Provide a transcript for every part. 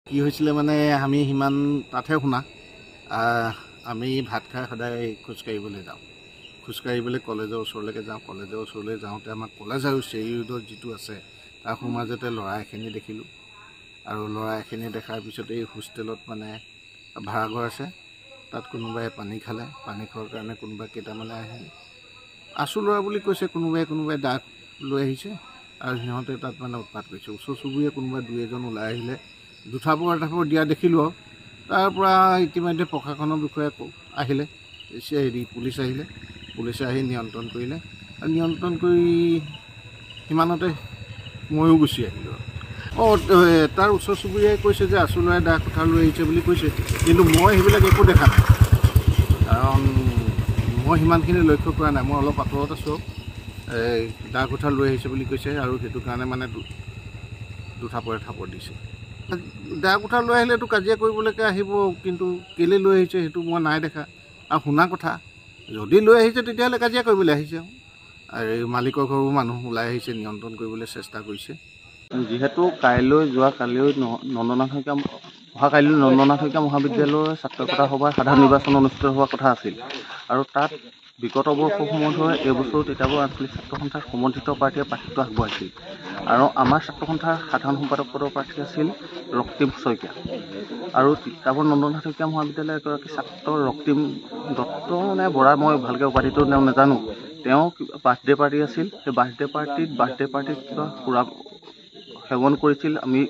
কি হৈছিলে মানে আমি সিমান তাতহে শুনা আমি ভাত খাই সদায় খোজকাঢ়িবলৈ যাওঁ খোজকাঢ়িবলৈ কলেজৰ ওচৰলৈকে যাওঁ কলেজৰ ওচৰলৈ যাওঁতে আমাৰ কলেজ আৰু চেৰি ৰোডত যিটো আছে তাৰ সোঁমাজতে ল'ৰা এখিনি দেখিলোঁ আৰু ল'ৰা এখিনি দেখাৰ পিছত এই হোষ্টেলত মানে ভাড়াঘৰ আছে তাত কোনোবাই পানী খালে পানী খোৱাৰ কাৰণে কোনোবা কেইটামানে আহিলে আছোঁ ল'ৰা বুলি কৈছে কোনোবাই দাগ লৈ আহিছে আৰু সিহঁতে তাত মানে উৎপাত কৰিছে ওচৰ চুবুৰীয়া কোনোবা দুই এজন ওলাই আহিলে দুঠাপৰ দিয়া দেখিলোঁ আৰু তাৰ পৰা ইতিমধ্যে প্ৰশাসনৰ বিষয়ে আহিলে পুলিচে আহি নিয়ন্ত্ৰণ কৰিলে আৰু নিয়ন্ত্ৰণ কৰি সিমানতে ময়ো গুচি আহিলোঁ তাৰ ওচৰ চুবুৰীয়াই কৈছে যে আছোঁ ল'ৰাই দা কোঠা লৈ আহিছে বুলি কৈছে কিন্তু মই সেইবিলাক একো দেখা নাই কাৰণ মই সিমানখিনি লক্ষ্য কৰা নাই মই অলপ আঁতৰত আছোঁ দা কোঠা লৈ আহিছে বুলি কৈছে আৰু সেইটো কাৰণে মানে দুঠাপৰ দিছে দা কোঠা লৈ আহিলেতো কাজিয়া কৰিবলৈকে আহিব কিন্তু কেলৈ লৈ আহিছে সেইটো মই নাই দেখা আৰু শুনা কথা যদি লৈ আহিছে তেতিয়াহ'লে কাজিয়া কৰিবলৈ আহিছে আৰু এই মালিকৰ ঘৰৰ মানুহ ওলাই আহিছে নিয়ন্ত্ৰণ কৰিবলৈ চেষ্টা কৰিছে যিহেতু কালিলৈ নন্দনাথ শইকীয়া মহাবিদ্যালয়ৰ ছাত্ৰ একতা সভাৰ সাধাৰণ নিৰ্বাচন অনুষ্ঠিত হোৱাৰ কথা আছিল আৰু তাত বিগত বৰ্ষসমূহ ধৰি এইবছৰো তিতাবৰ আঞ্চলিক ছাত্ৰ সন্থাৰ সমৰ্থিত প্ৰাৰ্থীয়ে প্ৰাৰ্থিত্ব আগবঢ়াইছিল আৰু আমাৰ ছাত্ৰ সন্থাৰ সাধাৰণ সম্পাদক পদৰ প্ৰাৰ্থী আছিল ৰক্তিম শইকীয়া আৰু তিতাবৰ নন্দনাথ শইকীয়া মহাবিদ্যালয়ৰ এগৰাকী ছাত্ৰ ৰক্তিম দত্ত নে বৰা মই ভালকৈ উপাধিটো নাজানো তেওঁ বাৰ্থডে পাৰ্টি আছিল সেই বাৰ্থডে পাৰ্টিত কিবা সুৰা সেৱন কৰিছিল আমি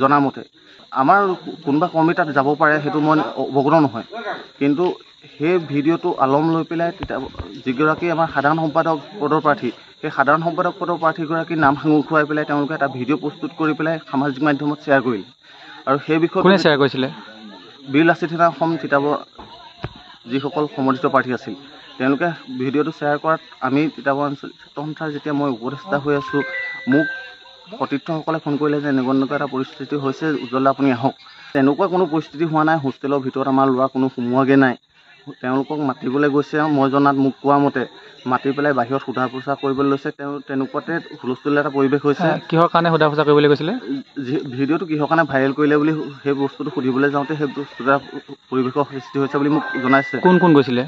জনামতে আমাৰ কোনোবা কৰ্মী তাত যাব পাৰে সেইটো মই অৱগত নহয় কিন্তু সেই ভিডিঅ'টো আলম লৈ পেলাই যিগৰাকী আমাৰ সাধাৰণ সম্পাদক পদৰ প্ৰাৰ্থী সেই সাধাৰণ সম্পাদক পদৰ প্ৰাৰ্থীগৰাকীৰ নাম সাঙুৰ খুৱাই পেলাই তেওঁলোকে এটা ভিডিঅ' প্ৰস্তুত কৰি পেলাই সামাজিক মাধ্যমত শ্বেয়াৰ কৰিলে আৰু সেই বিষয়ে কোনে শ্বেয়াৰ কৰিছিলে বীৰ লাচিত সেনা অসম তিতাবৰ যিসকল সমৰ্থিত প্ৰাৰ্থী আছিল তেওঁলোকে ভিডিঅ'টো শ্বেয়াৰ কৰাত আমি তিতাবৰ আঞ্চলিক ছাত্ৰ সন্থাৰ যেতিয়া মই উপদেষ্টা হৈ আছোঁ মোক সতীৰ্থসকলে ফোন কৰিলে যে এনেকুৱা এটা পৰিস্থিতি হৈছে উজ্জ্বল আপুনি আহক তেনেকুৱা কোনো পৰিস্থিতি হোৱা নাই হোষ্টেলৰ ভিতৰত আমাৰ ল'ৰা কোনো সোমোৱাগৈ নাই তেওঁলোকক মাতিবলৈ গৈছে মই জনাত মোক কোৱা মতে মাতি পেলাই বাহিৰত সোধা পোছা কৰিবলৈ লৈছে তেনেকুৱাতে হুলস্থুলীয়া এটা পৰিৱেশ হৈছে কিহৰ কাৰণে সোধা পোছা কৰিবলৈ গৈছিলে ভিডিঅ'টো কিহৰ কাৰণে ভাইৰেল কৰিলে বুলি সেই বস্তুটো সুধিবলৈ যাওঁতে সেই বস্তুটো পৰিৱেশৰ সৃষ্টি হৈছে বুলি মোক জনাইছে কোন গৈছিলে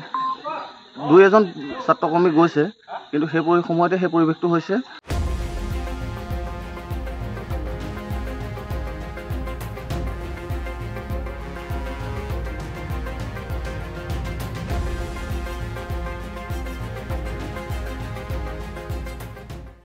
দুই এজন ছাত্ৰকৰ্মী গৈছে কিন্তু সেই সময়তে সেই পৰিৱেশটো হৈছে